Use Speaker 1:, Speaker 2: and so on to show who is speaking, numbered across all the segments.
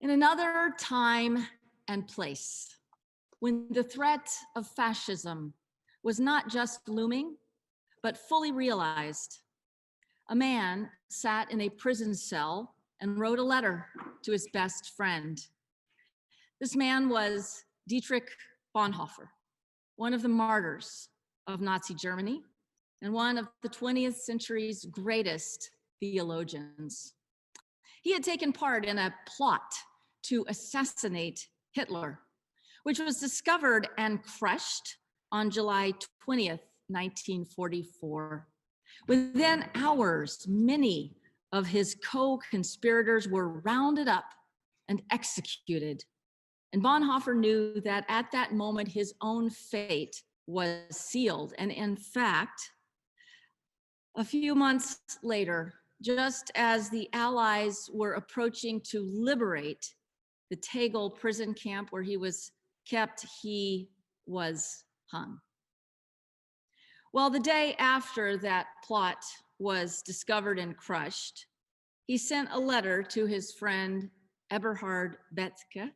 Speaker 1: In another time and place, when the threat of fascism was not just looming, but fully realized, a man sat in a prison cell and wrote a letter to his best friend. This man was Dietrich Bonhoeffer, one of the martyrs of Nazi Germany and one of the 20th century's greatest theologians. He had taken part in a plot to assassinate Hitler, which was discovered and crushed on July 20th, 1944. Within hours, many of his co-conspirators were rounded up and executed. And Bonhoeffer knew that at that moment, his own fate was sealed. And in fact, a few months later, just as the Allies were approaching to liberate the Tegel prison camp where he was kept, he was hung. Well, the day after that plot was discovered and crushed, he sent a letter to his friend Eberhard Bethke,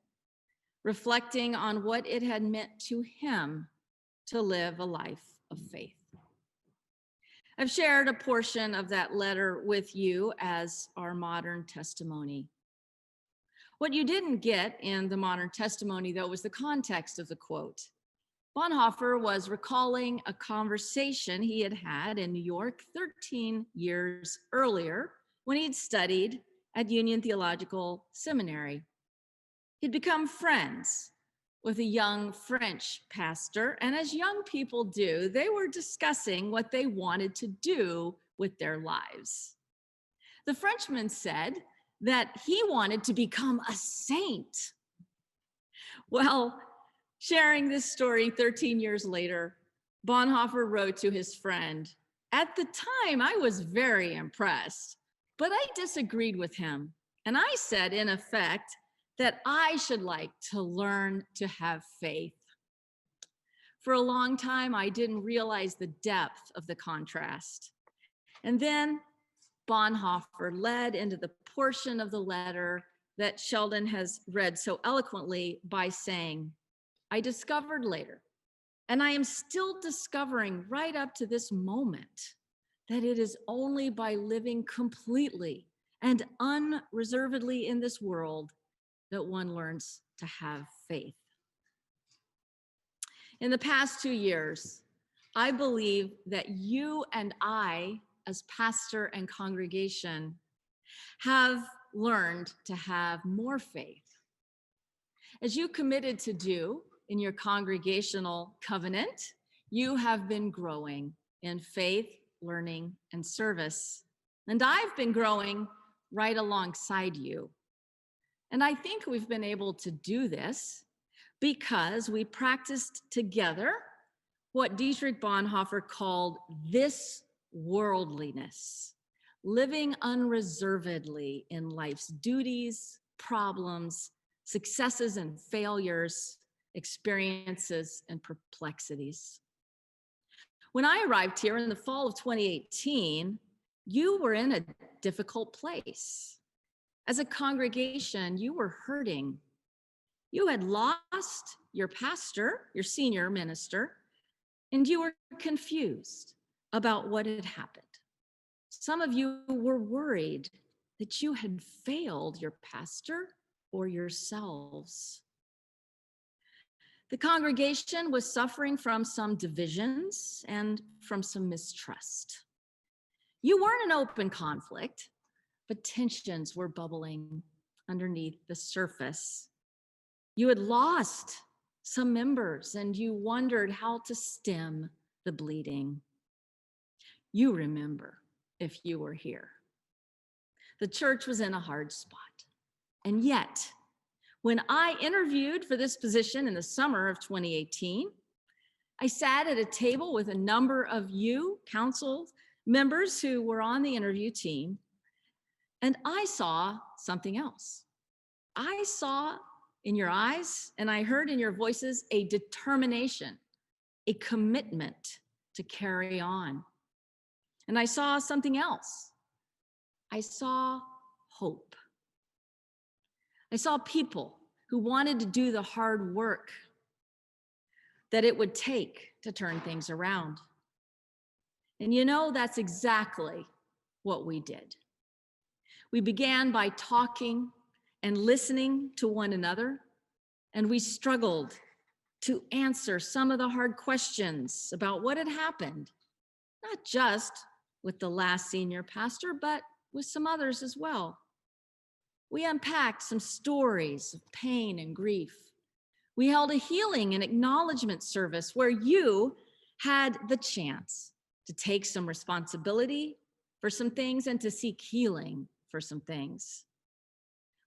Speaker 1: reflecting on what it had meant to him to live a life of faith. I've shared a portion of that letter with you as our modern testimony. What you didn't get in the modern testimony, though, was the context of the quote. Bonhoeffer was recalling a conversation he had had in New York 13 years earlier when he'd studied at Union Theological Seminary. He'd become friends with a young French pastor, and as young people do, they were discussing what they wanted to do with their lives. The Frenchman said that he wanted to become a saint. Well, sharing this story 13 years later, Bonhoeffer wrote to his friend, "At the time, I was very impressed, but I disagreed with him. And I said, in effect, that I should like to learn to have faith. For a long time, I didn't realize the depth of the contrast. And then Bonhoeffer led into the portion of the letter that Sheldon has read so eloquently by saying, I discovered later, and I am still discovering right up to this moment, that it is only by living completely and unreservedly in this world that one learns to have faith." In the past 2 years, I believe that you and I, as pastor and congregation, have learned to have more faith. As you committed to do in your congregational covenant, you have been growing in faith, learning, and service. And I've been growing right alongside you. And I think we've been able to do this because we practiced together what Dietrich Bonhoeffer called this worldliness, living unreservedly in life's duties, problems, successes and failures, experiences and perplexities. When I arrived here in the fall of 2018, you were in a difficult place. As a congregation, you were hurting. You had lost your pastor, your senior minister, and you were confused about what had happened. Some of you were worried that you had failed your pastor or yourselves. The congregation was suffering from some divisions and from some mistrust. You weren't in open conflict, but tensions were bubbling underneath the surface. You had lost some members and you wondered how to stem the bleeding. You remember if you were here. The church was in a hard spot. And yet, when I interviewed for this position in the summer of 2018, I sat at a table with a number of you, council members who were on the interview team, and I saw something else. I saw in your eyes and I heard in your voices a determination, a commitment to carry on. And I saw something else. I saw hope. I saw people who wanted to do the hard work that it would take to turn things around. And you know, that's exactly what we did. We began by talking and listening to one another, and we struggled to answer some of the hard questions about what had happened, not just with the last senior pastor, but with some others as well. We unpacked some stories of pain and grief. We held a healing and acknowledgement service where you had the chance to take some responsibility for some things and to seek healing for some things.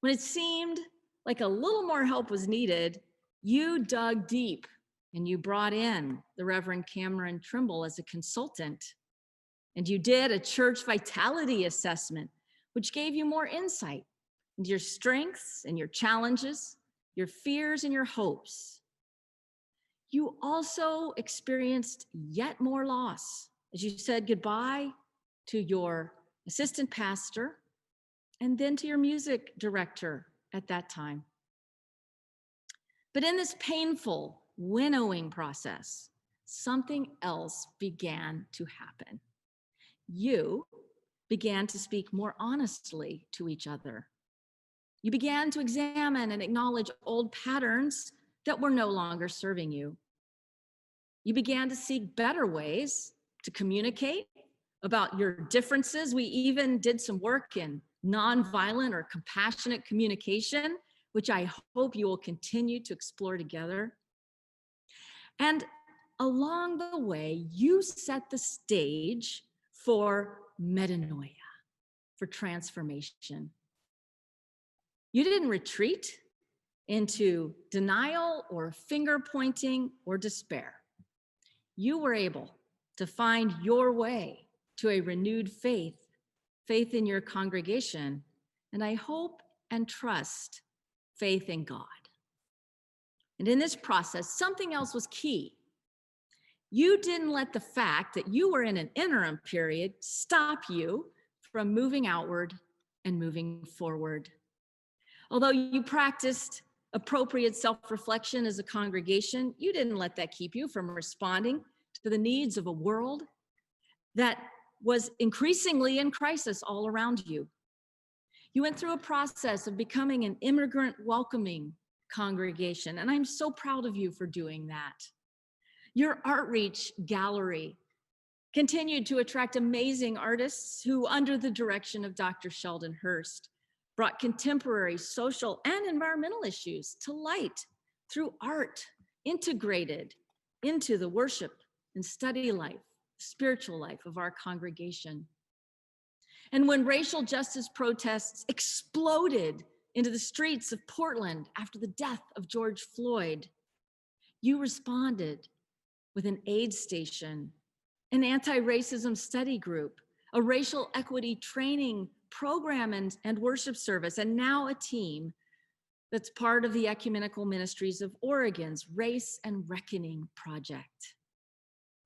Speaker 1: When it seemed like a little more help was needed, you dug deep and you brought in the Reverend Cameron Trimble as a consultant. And you did a church vitality assessment, which gave you more insight into your strengths and your challenges, your fears and your hopes. You also experienced yet more loss as you said goodbye to your assistant pastor and then to your music director at that time. But in this painful winnowing process, something else began to happen. You began to speak more honestly to each other. You began to examine and acknowledge old patterns that were no longer serving you. You began to seek better ways to communicate about your differences. We even did some work in nonviolent or compassionate communication, which I hope you will continue to explore together. And along the way, you set the stage for metanoia, for transformation. You didn't retreat into denial or finger pointing or despair. You were able to find your way to a renewed faith in your congregation, and I hope and trust faith in God. And in this process, something else was key. You didn't let the fact that you were in an interim period stop you from moving outward and moving forward. Although you practiced appropriate self-reflection as a congregation, you didn't let that keep you from responding to the needs of a world that was increasingly in crisis all around you. You went through a process of becoming an immigrant welcoming congregation, and I'm so proud of you for doing that. Your Outreach Gallery continued to attract amazing artists who, under the direction of Dr. Sheldon Hurst, brought contemporary social and environmental issues to light through art, integrated into the worship and study life, spiritual life of our congregation. And when racial justice protests exploded into the streets of Portland after the death of George Floyd, you responded with an aid station, an anti-racism study group, a racial equity training program and worship service, and now a team that's part of the Ecumenical Ministries of Oregon's Race and Reckoning Project.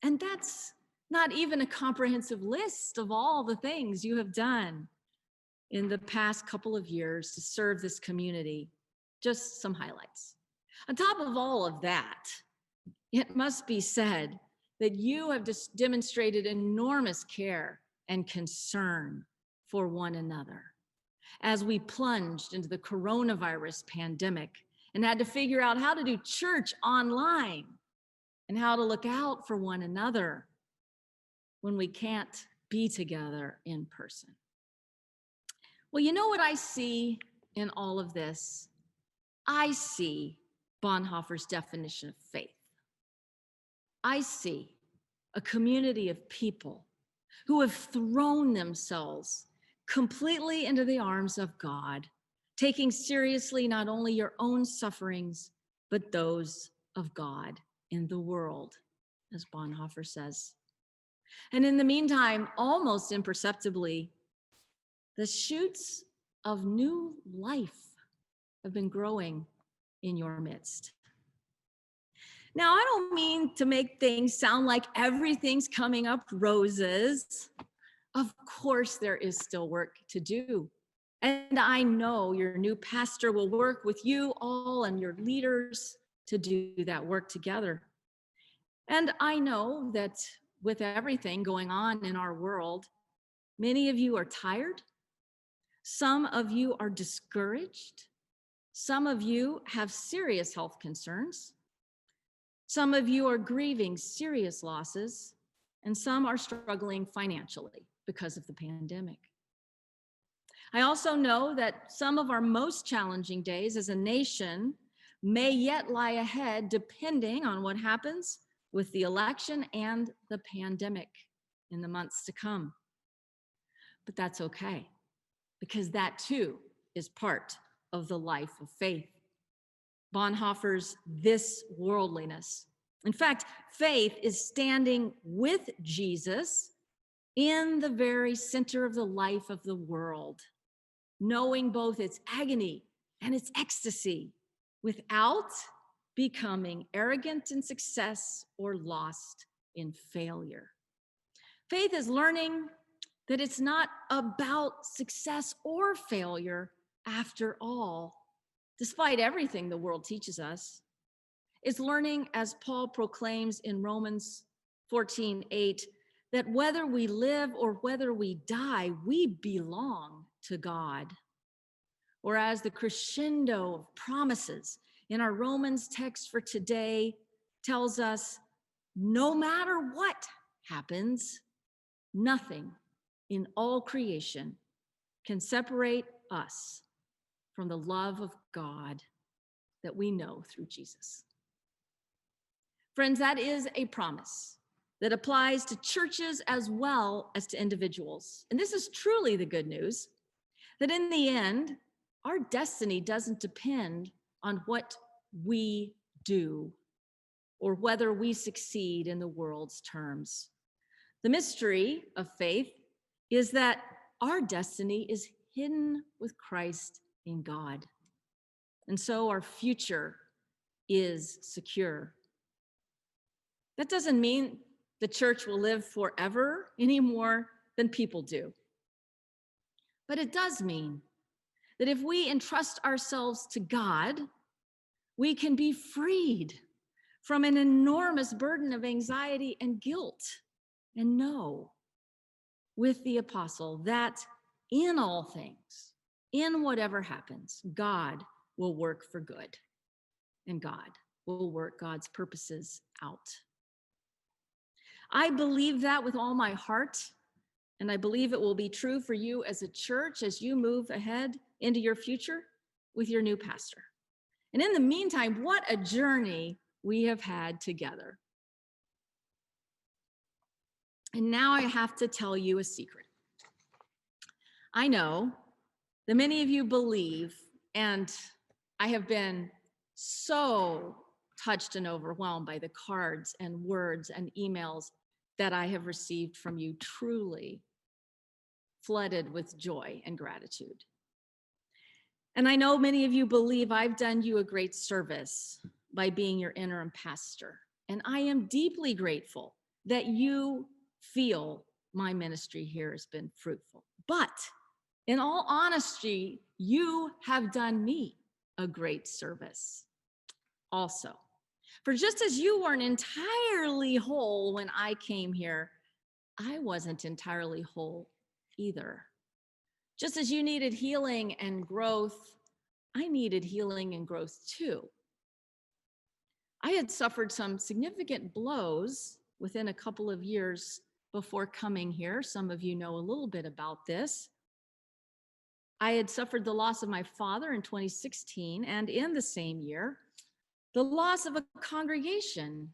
Speaker 1: And that's not even a comprehensive list of all the things you have done in the past couple of years to serve this community. Just some highlights. On top of all of that, it must be said that you have demonstrated enormous care and concern for one another as we plunged into the coronavirus pandemic and had to figure out how to do church online and how to look out for one another when we can't be together in person. Well, you know what I see in all of this? I see Bonhoeffer's definition of faith. I see a community of people who have thrown themselves completely into the arms of God, taking seriously not only your own sufferings, but those of God in the world, as Bonhoeffer says. And in the meantime, almost imperceptibly, the shoots of new life have been growing in your midst. Now, I don't mean to make things sound like everything's coming up roses. Of course, there is still work to do. And I know your new pastor will work with you all and your leaders to do that work together. And I know that with everything going on in our world, many of you are tired. Some of you are discouraged. Some of you have serious health concerns. Some of you are grieving serious losses, and some are struggling financially because of the pandemic. I also know that some of our most challenging days as a nation may yet lie ahead, depending on what happens with the election and the pandemic in the months to come. But that's okay, because that too is part of the life of faith. Bonhoeffer's This Worldliness. In fact, faith is standing with Jesus in the very center of the life of the world, knowing both its agony and its ecstasy without becoming arrogant in success or lost in failure. Faith is learning that it's not about success or failure after all, despite everything the world teaches us. It's learning, as Paul proclaims in Romans 14:8, that whether we live or whether we die, we belong to God. Or as the crescendo of promises in our Romans text for today tells us, no matter what happens, nothing in all creation can separate us from the love of God that we know through Jesus. Friends, that is a promise that applies to churches as well as to individuals. And this is truly the good news, that in the end, our destiny doesn't depend on what we do or whether we succeed in the world's terms. The mystery of faith is that our destiny is hidden with Christ in God. And so our future is secure. That doesn't mean the church will live forever any more than people do. But it does mean that if we entrust ourselves to God, we can be freed from an enormous burden of anxiety and guilt, and know with the apostle that in all things, in whatever happens, God will work for good, and God will work God's purposes out. I believe that with all my heart, and I believe it will be true for you as a church as you move ahead into your future with your new pastor. And in the meantime, what a journey we have had together. And now I have to tell you a secret. I know that many of you believe, and I have been so touched and overwhelmed by the cards and words and emails that I have received from you, truly flooded with joy and gratitude. And I know many of you believe I've done you a great service by being your interim pastor. And I am deeply grateful that you feel my ministry here has been fruitful. But in all honesty, you have done me a great service also. For just as you weren't entirely whole when I came here, I wasn't entirely whole either. Just as you needed healing and growth, I needed healing and growth too. I had suffered some significant blows within a couple of years before coming here. Some of you know a little bit about this. I had suffered the loss of my father in 2016, and in the same year, the loss of a congregation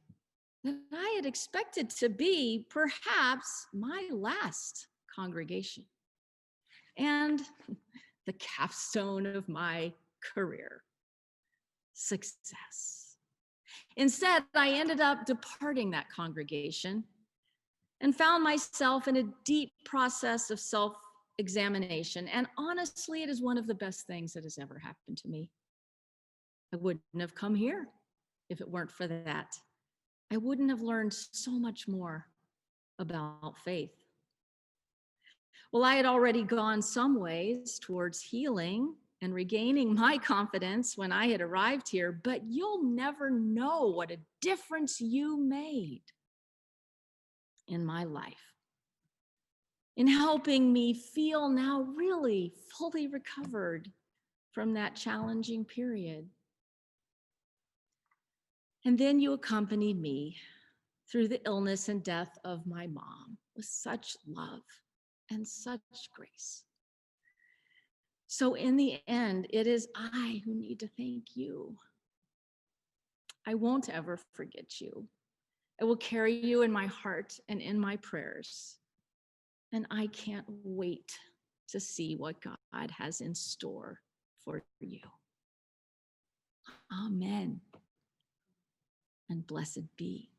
Speaker 1: that I had expected to be perhaps my last congregation and the capstone of my career, success. Instead, I ended up departing that congregation and found myself in a deep process of self-examination. And honestly, it is one of the best things that has ever happened to me. I wouldn't have come here if it weren't for that. I wouldn't have learned so much more about faith. Well, I had already gone some ways towards healing and regaining my confidence when I had arrived here, but you'll never know what a difference you made in my life, in helping me feel now really fully recovered from that challenging period. And then you accompanied me through the illness and death of my mom with such love and such grace. So in the end, it is I who need to thank you. I won't ever forget you. I will carry you in my heart and in my prayers. And I can't wait to see what God has in store for you. Amen. And blessed be.